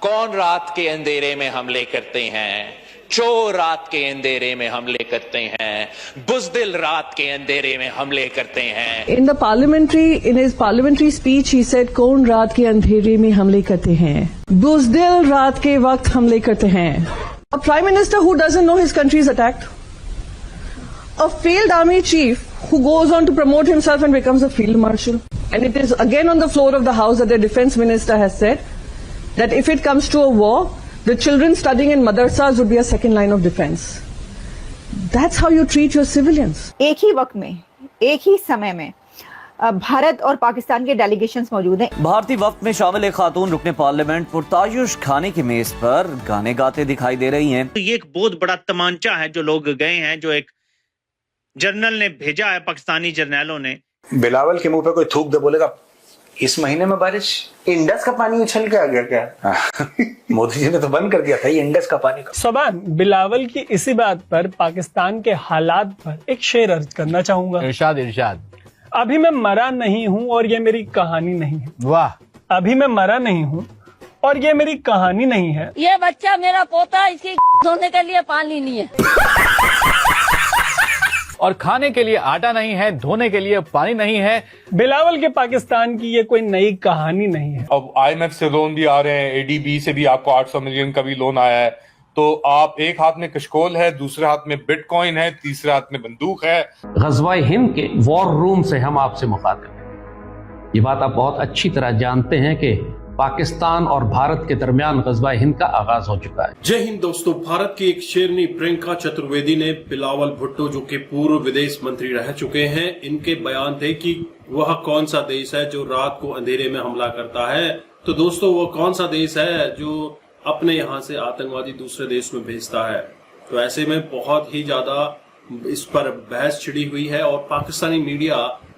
कौन रात के अंधेरे में हमले करते हैं? चोर रात के अंधेरे में हमले करते हैं, बुज़दिल रात के अंधेरे में हमले करते हैं। In his parliamentary speech, he said, कौन रात के अंधेरे में हमले करते हैं, बुज़दिल रात के वक्त हमले करते हैं. A prime minister who doesn't know his country is attacked. A failed army chief who goes on to promote himself and becomes a field marshal. And it is again on the floor of the house that the defense minister has said that if it comes to a war, the children studying in madrasas would be a second line of defense. That's how you treat your civilians. एक ही वक्त में, एक ही समय में भारत और पाकिस्तान के delegations मौजूद हैं। भारतीय वक्त में शामिल एक खातून रुकने पार्लियामेंट पुरतायुश खाने की मेज पर गाने गाते दिखाई दे रही हैं। ये एक बहुत बड़ा तमांचा है जो लोग गए हैं, जो एक जनरल ने भेजा है, पाकिस्तानी जर्नैलों ने। बिलावल के मुंह पे कोई थूक दे बोलेगा इस महीने में बारिश, इंडस का पानी उछल के आ गया क्या? मोदी जी ने तो बंद कर दिया था ये इंडस का पानी का। सबान, बिलावल की इसी बात पर पाकिस्तान के हालात पर एक शेर अर्ज करना चाहूंगा। इरशाद। अभी मैं मरा नहीं हूँ और ये मेरी कहानी नहीं है। वाह। अभी मैं मरा नहीं हूँ और ये मेरी कहानी नहीं है। ये बच्चा मेरा पोता, इसकी धोने के लिए पानी नहीं है और खाने के लिए आटा नहीं है, धोने के लिए पानी नहीं है। बिलावल के पाकिस्तान की ये कोई नई कहानी नहीं है। अब IMF से लोन भी आ रहे हैं, ADB से भी आपको 800 मिलियन का भी लोन आया है। तो आप एक हाथ में कशकोल है, दूसरे हाथ में बिटकॉइन है, तीसरे हाथ में बंदूक है। ग़ज़वा हिंद के वॉर रूम से हम आपसे मुखातिब हैं। ये बात आप बहुत अच्छी तरह जानते हैं कि पाकिस्तान और भारत के दरमियान ग़ज़वा हिंद का आगाज हो चुका है। जय हिंद दोस्तों। भारत की एक शेरनी प्रियंका चतुर्वेदी ने बिलावल भुट्टो, जो कि पूर्व विदेश मंत्री रह चुके हैं, इनके बयान थे कि वह कौन सा देश है जो रात को अंधेरे में हमला करता है। तो दोस्तों, वो कौन सा देश है जो अपने यहाँ से आतंकवादी दूसरे देश में भेजता है? तो ऐसे में बहुत ही ज्यादा इस पर बहस छिड़ी हुई है और पाकिस्तानी मीडिया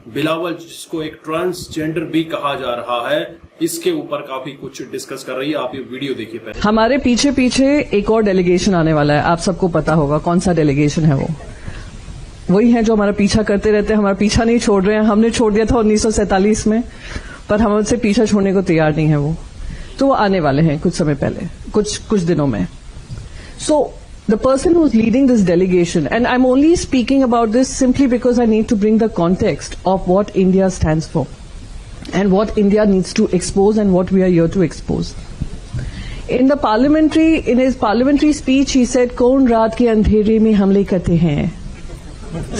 बिलावल, जिसको एक ट्रांसजेंडर भी कहा जा रहा है, इसके ऊपर काफी कुछ डिस्कस कर रही है। आप ये वीडियो देखिए पहले। हमारे पीछे पीछे एक और डेलीगेशन आने वाला है, आप सबको पता होगा कौन सा डेलीगेशन है। वो वही है जो हमारा पीछा करते रहते हैं, हमारा पीछा नहीं छोड़ रहे हैं। हमने छोड़ दिया था 1947 में, पर हम उनसे पीछा छोड़ने को तैयार नहीं है वो। तो वो आने वाले हैं कुछ समय पहले, कुछ दिनों में। सो the person who's leading this delegation, and I'm only speaking about this simply because I need to bring the context of what India stands for and what India needs to expose and what we are here to expose. In his parliamentary speech, he said, "कौन रात के अंधेरे में हमले करते हैं?"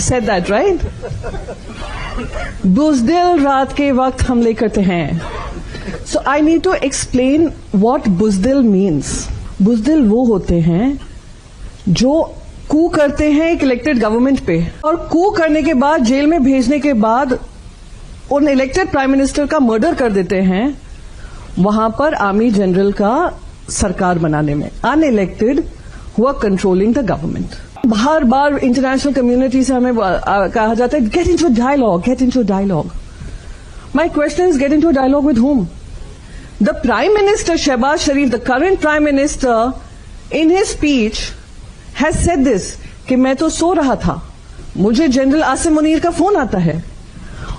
Said that, right? बुज़दिल रात के वक्त हमले करते हैं. So I need to explain what बुज़दिल means. बुज़दिल वो होते हैं जो कू करते हैं एक इलेक्टेड गवर्नमेंट पे, और कू करने के बाद जेल में भेजने के बाद उन इलेक्टेड प्राइम मिनिस्टर का मर्डर कर देते हैं वहां पर आर्मी जनरल का सरकार बनाने में, unelected who are controlling the government. बार बार इंटरनेशनल कम्युनिटी से हमें कहा जाता है get into dialogue, get into dialogue. My question is get into dialogue with whom? The prime minister Shehbaz Sharif, the current prime minister, in his speech has said this कि मैं तो सो रहा था, मुझे जनरल आसिम मुनीर का फोन आता है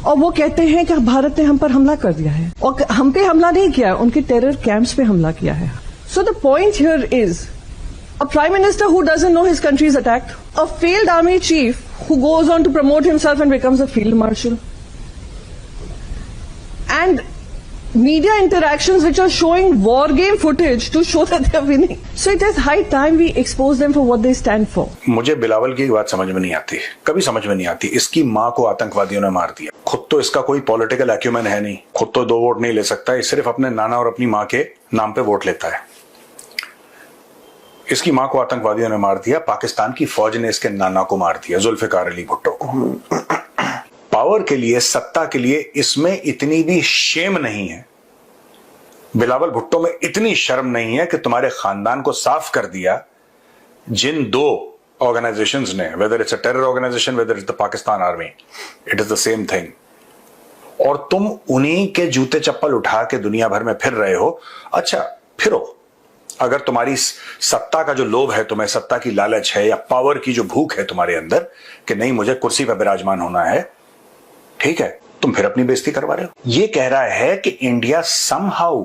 और वो कहते हैं कि भारत ने हम पर हमला कर दिया है, और हम पे हमला नहीं किया है, उनके टेरर कैंप्स पे हमला किया है। So the point here is a prime minister who doesn't know his country is attacked, a failed army chief who goes on to promote himself and becomes a field marshal, and media interactions which are showing war game footage to show that they are winning. So it is high time we expose them for what they stand for. मुझे बिलावल की बात समझ में नहीं आती, कभी समझ में नहीं आती। इसकी माँ को आतंकवादियों ने मार दिया, खुद तो इसका कोई पॉलिटिकल एक्यूमेन है नहीं, खुद तो 2 वोट नहीं ले सकता, ये सिर्फ अपने नाना और अपनी माँ के नाम पे वोट लेता है। इसकी माँ को आतंकवादियों ने मार दिया, पाकिस्तान की फौज ने इसके नाना को मार दिया, जुल्फिकार अली भुट्टो को। पावर के लिए, सत्ता के लिए इसमें इतनी भी शेम नहीं है, बिलावल भुट्टो में इतनी शर्म नहीं है कि तुम्हारे खानदान को साफ कर दिया जिन 2 ऑर्गेनाइजेशंस ने, whether it's a terror organisation, whether it's the Pakistan army, it is the same thing, और तुम उन्हीं के जूते चप्पल उठा के दुनिया भर में फिर रहे हो। अच्छा, फिरो, अगर तुम्हारी सत्ता का जो लोभ है, तुम्हें सत्ता की लालच है, या पावर की जो भूख है तुम्हारे अंदर कि नहीं मुझे कुर्सी पर विराजमान होना है, ठीक है, तुम फिर अपनी बेइज्जती करवा रहे हो। ये कह रहा है कि India somehow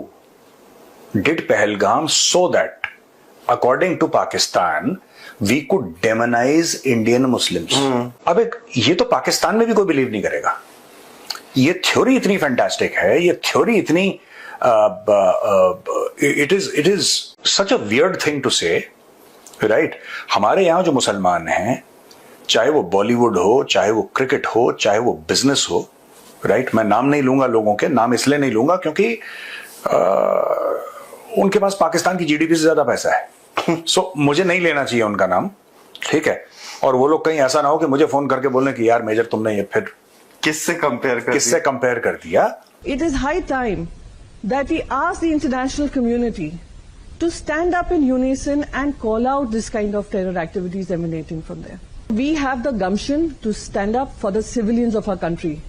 did Pahalgam so that, according to Pakistan, we could demonize Indian Muslims. अब ये तो पाकिस्तान में भी कोई बिलीव नहीं करेगा. ये थ्योरी इतनी फैंटास्टिक है, ये थ्योरी इतनी it is such a weird thing to say, right? हमारे यहाँ जो मुसलमान हैं, चाहे वो बॉलीवुड हो, चाहे वो क्रिकेट हो, चाहे वो बिजनेस हो, राइट? मैं नाम नहीं लूंगा लोगों के, नाम इसलिए नहीं लूंगा क्योंकि उनके पास पाकिस्तान की जीडीपी से ज्यादा पैसा है. सो मुझे नहीं लेना चाहिए उनका नाम, ठीक है? और वो लोग कहीं ऐसा ना हो कि मुझे फोन करके बोलें कि यार मेजर तुमने ये फिर किससे कंपेयर कर दिया. It is high time that we ask the international community to stand up in unison and call out this kind of terror activities emanating from there. We have the gumption to stand up for the civilians of our country.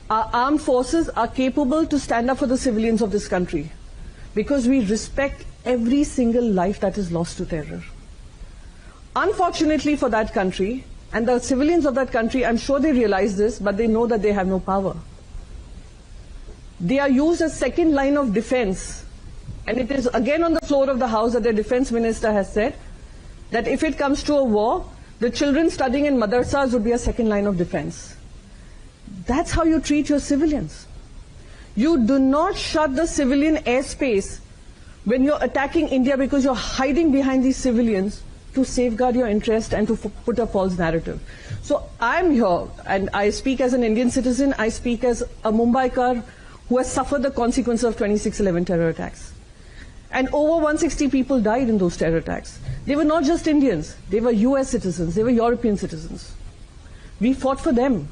Our armed forces are capable to stand up for the civilians of this country because we respect every single life that is lost to terror. Unfortunately for that country and the civilians of that country, I'm sure they realize this, but they know that they have no power. They are used as second line of defense. And it is again on the floor of the House that the defense minister has said that if it comes to a war, the children studying in madrasas would be a second line of defense. That's how you treat your civilians. You do not shut the civilian airspace when you're attacking India because you're hiding behind these civilians to safeguard your interest and to put a false narrative. So I'm here and I speak as an Indian citizen, I speak as a Mumbaikar who has suffered the consequences of 26/11 terror attacks. And over 160 people died in those terror attacks. They were not just Indians, they were US citizens, they were European citizens. We fought for them.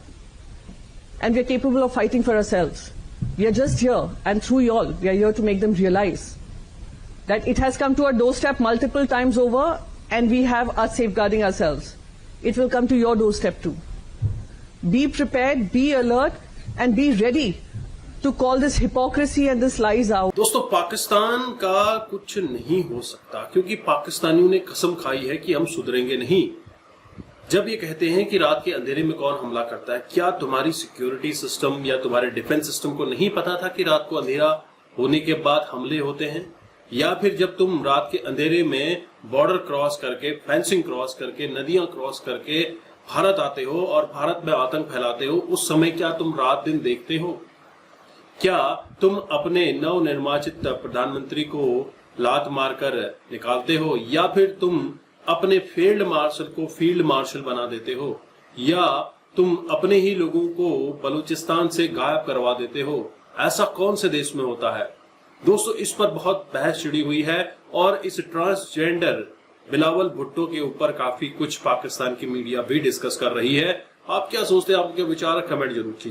And we are capable of fighting for ourselves. We are just here, and through y'all, we are here to make them realize that it has come to our doorstep multiple times over, and we have us safeguarding ourselves. It will come to your doorstep too. Be prepared, be alert, and be ready to call this hypocrisy and this lies out. दोस्तों, पाकिस्तान का कुछ नहीं हो सकता क्योंकि पाकिस्तानियों ने कसम खाई है कि हम सुधरेंगे नहीं. जब ये कहते हैं कि रात के अंधेरे में कौन हमला करता है, क्या तुम्हारी सिक्योरिटी सिस्टम या तुम्हारे डिफेंस सिस्टम को नहीं पता था कि रात को अंधेरा होने के बाद हमले होते हैं? या फिर जब तुम रात के अंधेरे में बॉर्डर क्रॉस करके, फेंसिंग क्रॉस करके, नदियां क्रॉस करके भारत आते हो और भारत में आतंक फैलाते हो, उस समय क्या तुम रात दिन देखते हो? क्या तुम अपने नवनिर्वाचित प्रधानमंत्री को लात मारकर निकालते हो, या फिर तुम अपने फील्ड मार्शल को फील्ड मार्शल बना देते हो, या तुम अपने ही लोगों को बलूचिस्तान से गायब करवा देते हो? ऐसा कौन से देश में होता है? दोस्तों, इस पर बहुत बहस छिड़ी हुई है और इस ट्रांसजेंडर बिलावल भुट्टो के ऊपर काफी कुछ पाकिस्तान की मीडिया भी डिस्कस कर रही है. आप क्या सोचते हैं? आपके विचार कमेंट जरूर कीजिए.